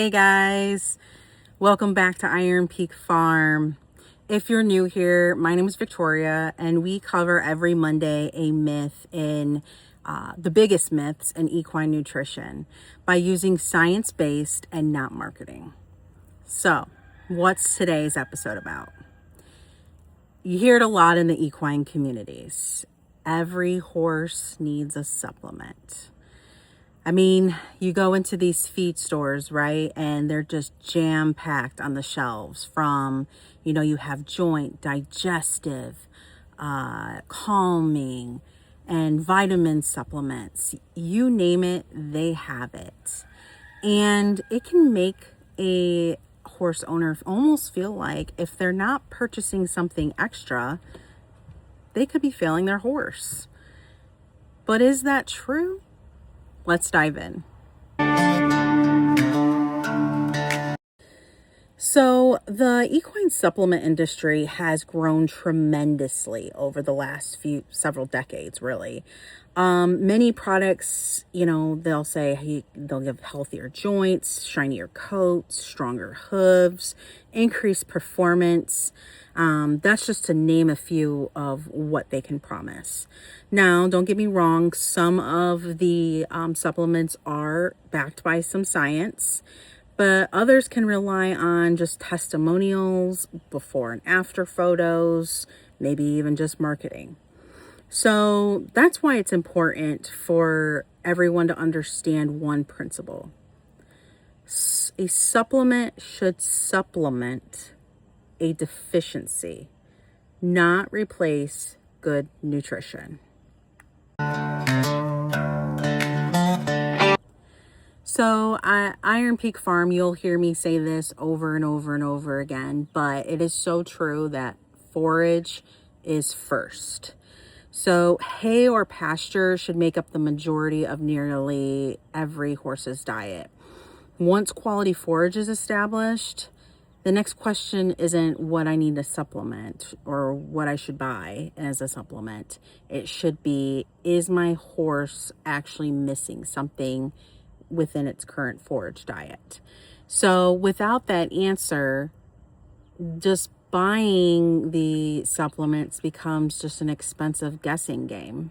Hey guys, welcome back to Iron Peak Farm. If you're new here, my name is Victoria and we cover every Monday a myth in the biggest myths in equine nutrition by using science-based and not marketing. So what's today's episode about? You hear it a lot in the equine communities. Every horse needs a supplement. I mean, you go into these feed stores, right? And they're just jam-packed on the shelves from, you have joint, digestive, calming, and vitamin supplements. You name it, they have it. And it can make a horse owner almost feel like if they're not purchasing something extra, they could be failing their horse. But is that true? Let's dive in. So the equine supplement industry has grown tremendously over the last several decades, really. Many products, they'll say they'll give healthier joints, shinier coats, stronger hooves, increased performance. That's just to name a few of what they can promise. Now, don't get me wrong, some of the supplements are backed by some science, but others can rely on just testimonials, before and after photos, maybe even just marketing. So that's why it's important for everyone to understand one principle. A supplement should supplement a deficiency, not replace good nutrition. So at Iron Peak Farm, you'll hear me say this over and over and over again, but it is so true that forage is first. So hay or pasture should make up the majority of nearly every horse's diet. Once quality forage is established, the next question isn't what I need to supplement or what I should buy as a supplement. It should be, is my horse actually missing something within its current forage diet? So without that answer, just buying the supplements becomes just an expensive guessing game.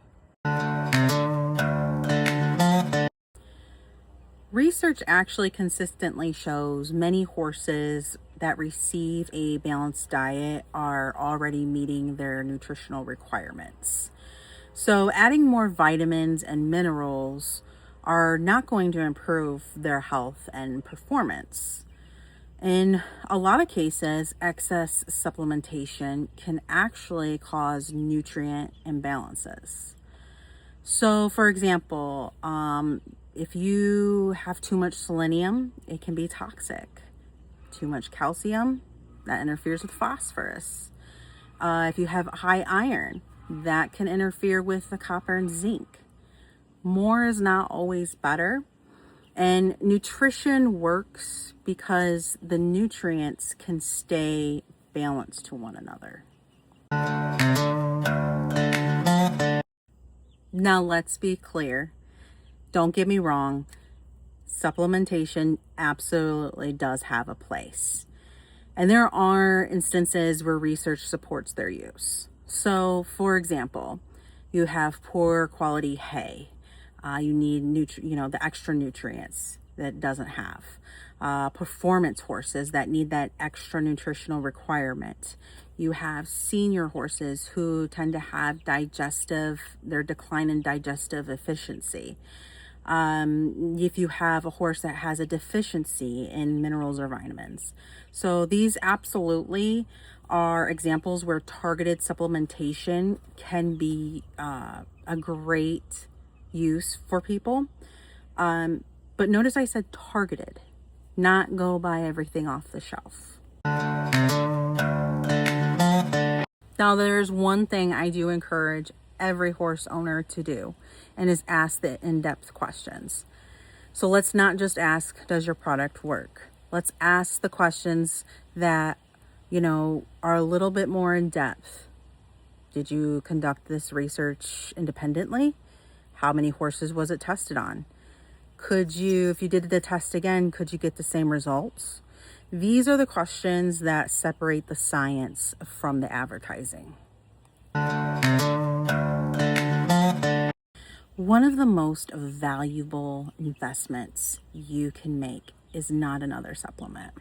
Research actually consistently shows many horses that receive a balanced diet are already meeting their nutritional requirements. So adding more vitamins and minerals are not going to improve their health and performance. In a lot of cases, excess supplementation can actually cause nutrient imbalances. So for example, if you have too much selenium, it can be toxic. Too much calcium, that interferes with phosphorus. If you have high iron, that can interfere with the copper and zinc. More is not always better. And nutrition works because the nutrients can stay balanced to one another. Now let's be clear. Don't get me wrong. Supplementation absolutely does have a place. And there are instances where research supports their use. So for example, you have poor quality hay. You need the extra nutrients that it doesn't have. Performance horses that need that extra nutritional requirement. You have senior horses who tend to have their decline in digestive efficiency. If you have a horse that has a deficiency in minerals or vitamins. So these absolutely are examples where targeted supplementation can be a great use for people. But notice I said targeted, not go buy everything off the shelf. Now there's one thing I do encourage every horse owner to do, and is ask the in-depth questions. So let's not just ask, does your product work? Let's ask the questions that, are a little bit more in depth. Did you conduct this research independently? How many horses was it tested on? Could you, if you did the test again, could you get the same results? These are the questions that separate the science from the advertising. One of the most valuable investments you can make is not another supplement.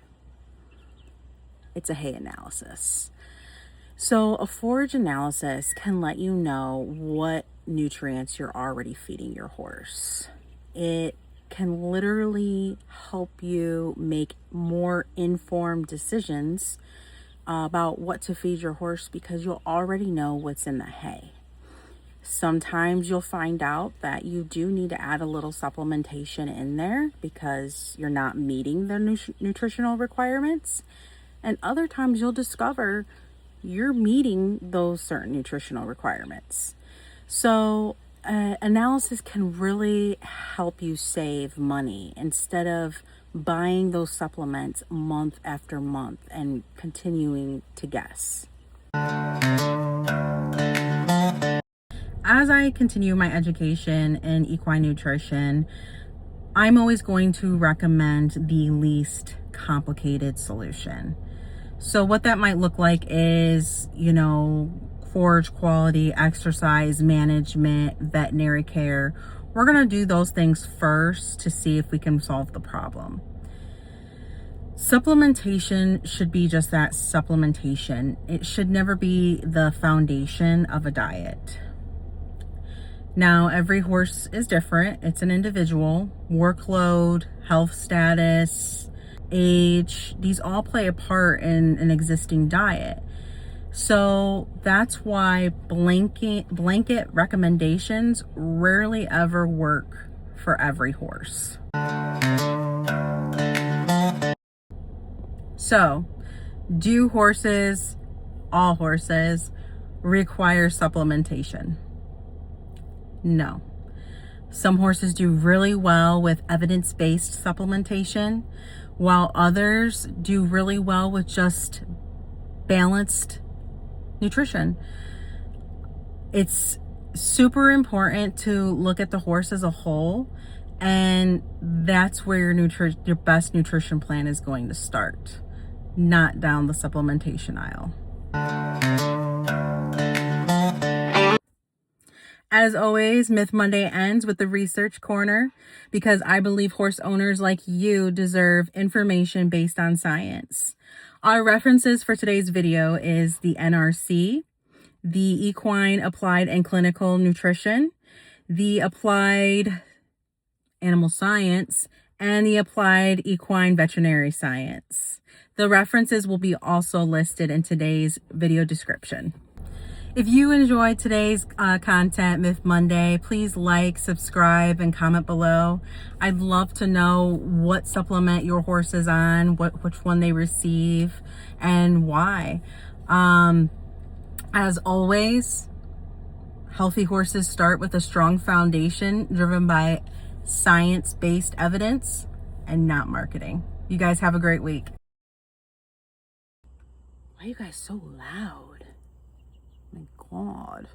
It's a hay analysis. So a forage analysis can let you know what nutrients you're already feeding your horse. It can literally help you make more informed decisions about what to feed your horse because you'll already know what's in the hay. Sometimes you'll find out that you do need to add a little supplementation in there because you're not meeting their nutritional requirements. And other times you'll discover you're meeting those certain nutritional requirements. So analysis can really help you save money instead of buying those supplements month after month and continuing to guess. As I continue my education in equine nutrition, I'm always going to recommend the least complicated solution. So what that might look like is, forage quality, exercise management, veterinary care. We're going to do those things first to see if we can solve the problem. Supplementation should be just that, supplementation. It should never be the foundation of a diet. Now, every horse is different. It's an individual. Workload, health status, age, these all play a part in an existing diet. So that's why blanket recommendations rarely ever work for every horse. So, do all horses, require supplementation? No. Some horses do really well with evidence-based supplementation, while others do really well with just balanced nutrition. It's super important to look at the horse as a whole, and that's where your best nutrition plan is going to start, not down the supplementation aisle. As always, Myth Monday ends with the research corner because I believe horse owners like you deserve information based on science. Our references for today's video is the NRC, the Equine Applied and Clinical Nutrition, the Applied Animal Science, and the Applied Equine Veterinary Science. The references will be also listed in today's video description. If you enjoyed today's content, Myth Monday, please like, subscribe, and comment below. I'd love to know what supplement your horse is on, which one they receive, and why. As always, healthy horses start with a strong foundation driven by science-based evidence and not marketing. You guys have a great week. Why are you guys so loud? My God.